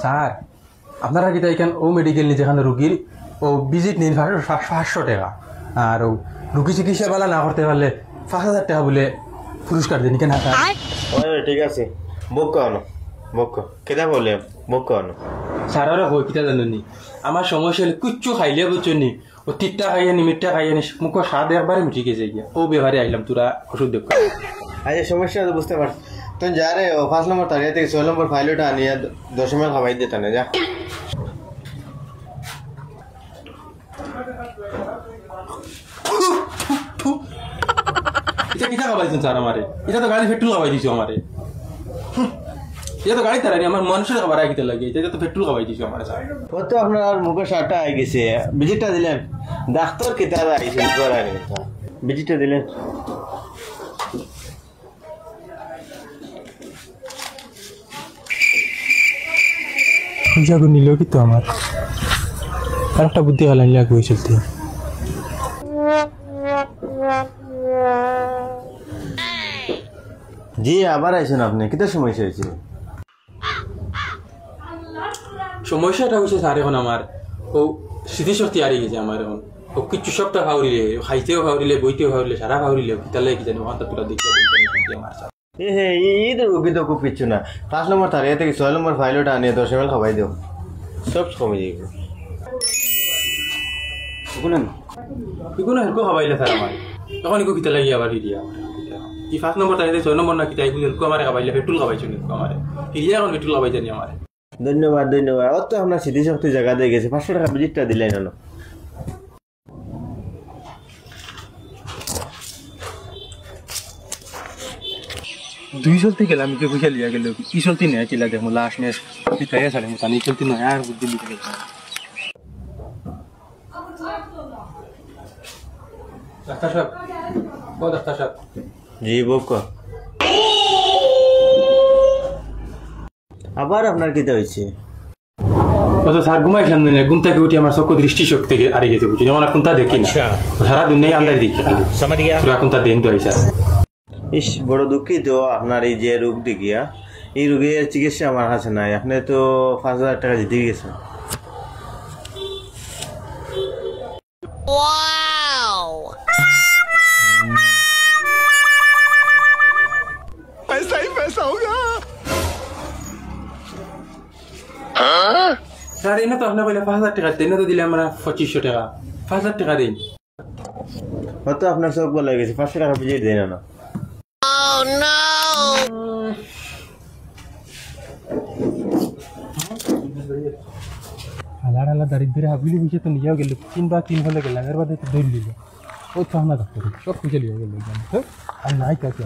Sir আপনারা কি এখান ও মেডিকেল নি যেখানে রুগীর ও ভিজিট নিন 500 টাকা আর ও রুগী চিকিৎসা বালা না করতে পারলে 5000 টাকা বলে পুরস্কার দিন কেন স্যার? ঠিক আছে বুক করো বুক কেটা বলে বুক করো স্যার ওরা কই কিটা জানেন আমার সমস্যা হলে কিচ্ছু খাইলে বুঝছেন নি ও তিতটা খাইয়ে নি মিঠটা খাইয়ে নি মুখ স্বাদ একবারে মিটি গেছে গিয়া ও ব্যবহারে আইলাম তোরা ওষুধ দেখ। আচ্ছা সমস্যা তো বুঝতে পারছি তুই যা রে 5 নম্বর তারিখ থেকে 6 নম্বর ফাইলটা আনিয়া 10 মাইল খাওয়াই দিতে না যা। এটা কিটা খাওয়াইছেন স্যার আমারে? এটা তো গাড়ি পেট্রোল খাওয়াই দিছো আমারে। এটা তো গাড়ি তারানি আমার মানুষের খাবার আইতে লাগে এটা তো পেট্রোল খাওয়াই দিছো আমারে স্যার। ও তো আপনার মুখে সারটা আই গেছে ভিজিটটা দিলেন ডাক্তার কিতাব আইছে করার ভিজিটটা দিলেন পয়সাগুলো নিল কি তো আমার আর একটা বুদ্ধি গেল নিলে আগে চলতে। জি আবার আইছেন আপনি কিতা সমস্যা হয়েছিল? সমস্যাটা হচ্ছে স্যার এখন আমার ও স্মৃতিশক্তি হারিয়ে গেছে আমার এখন ও কিচ্ছু সবটা খাওয়ারিলে খাইতেও খাওয়ারিলে বইতেও খাওয়ারিলে সারা খাওয়ারিলে কিতালে কি জানি ওখান তোরা দেখিয়ে আমার স্যার। এই তো রুগী তো খুব কিচ্ছু না 5 নম্বর তারিখ থেকে 6 নম্বর ফাইলটা আনিয়ে 10 মাইল খাওয়াই দিও সব কমে যাবে। এগুলো হেলকো খাওয়াইলে স্যার আমার তখন এগুলো কিতা লাগিয়ে আবার হিরিয়া কি 5 নম্বর তারিখে 6 নম্বর না কিতা এগুলো হেলকো আমার খাওয়াইলে পেট্রোল খাওয়াইছো আমার হিরিয়া এখন পেট্রোল খাওয়াই জানি আমার। ধন্যবাদ ধন্যবাদ ও তো আপনার স্মৃতিশক্তি জায়গা দিয়ে গেছে 500 টাকা ভিজিটটা দিলেন না দুই চলতে গেলাম কে পয়সা লিয়া গেল কি চলতে নেই চিলা দেখো লাস্ট ম্যাচ তাই সাড়ে তানি চলতে নয় আর বুদ্ধি লিখে গেলাম। ডাক্তার সাহেব ও ডাক্তার সাহেব জি বুক আবার আপনার কিতা হয়েছে? ও তো স্যার ঘুমাইছিলাম না ঘুম থেকে উঠে আমার চক্ষু দৃষ্টিশক্তি থেকে হারিয়ে গেছে বুঝছি যেমন কোনটা দেখি না সারা দুনিয়ায় আন্দাজ দেখি পুরা কোনটা দেন তো আইসা। ইস বড় দুঃখিত আপনার এই যে রোগ দেখিয়া এই রোগের চিকিৎসা আমার কাছে নাই আপনি তো 5000 টাকা জিতে গেছেন। पैसा ही पैसा होगा। স্যার এনে তো আপনার বলে 5000 টাকা দেন তো দিলে আমরা 2500 টাকা 5000 টাকা দিন হয়তো আপনার চোখ বলে গেছে 500 টাকা ভিজিট দেন না। আলার আলা দারিদ্রে হাবলি বুঝে তো নিয়েও গেল 3 হলে গেলাম এর বাদে তো দৌড় দিল ও চাহনা ডাক্তার সব খুঁজে লিয়ে গেল আর নাই কাছে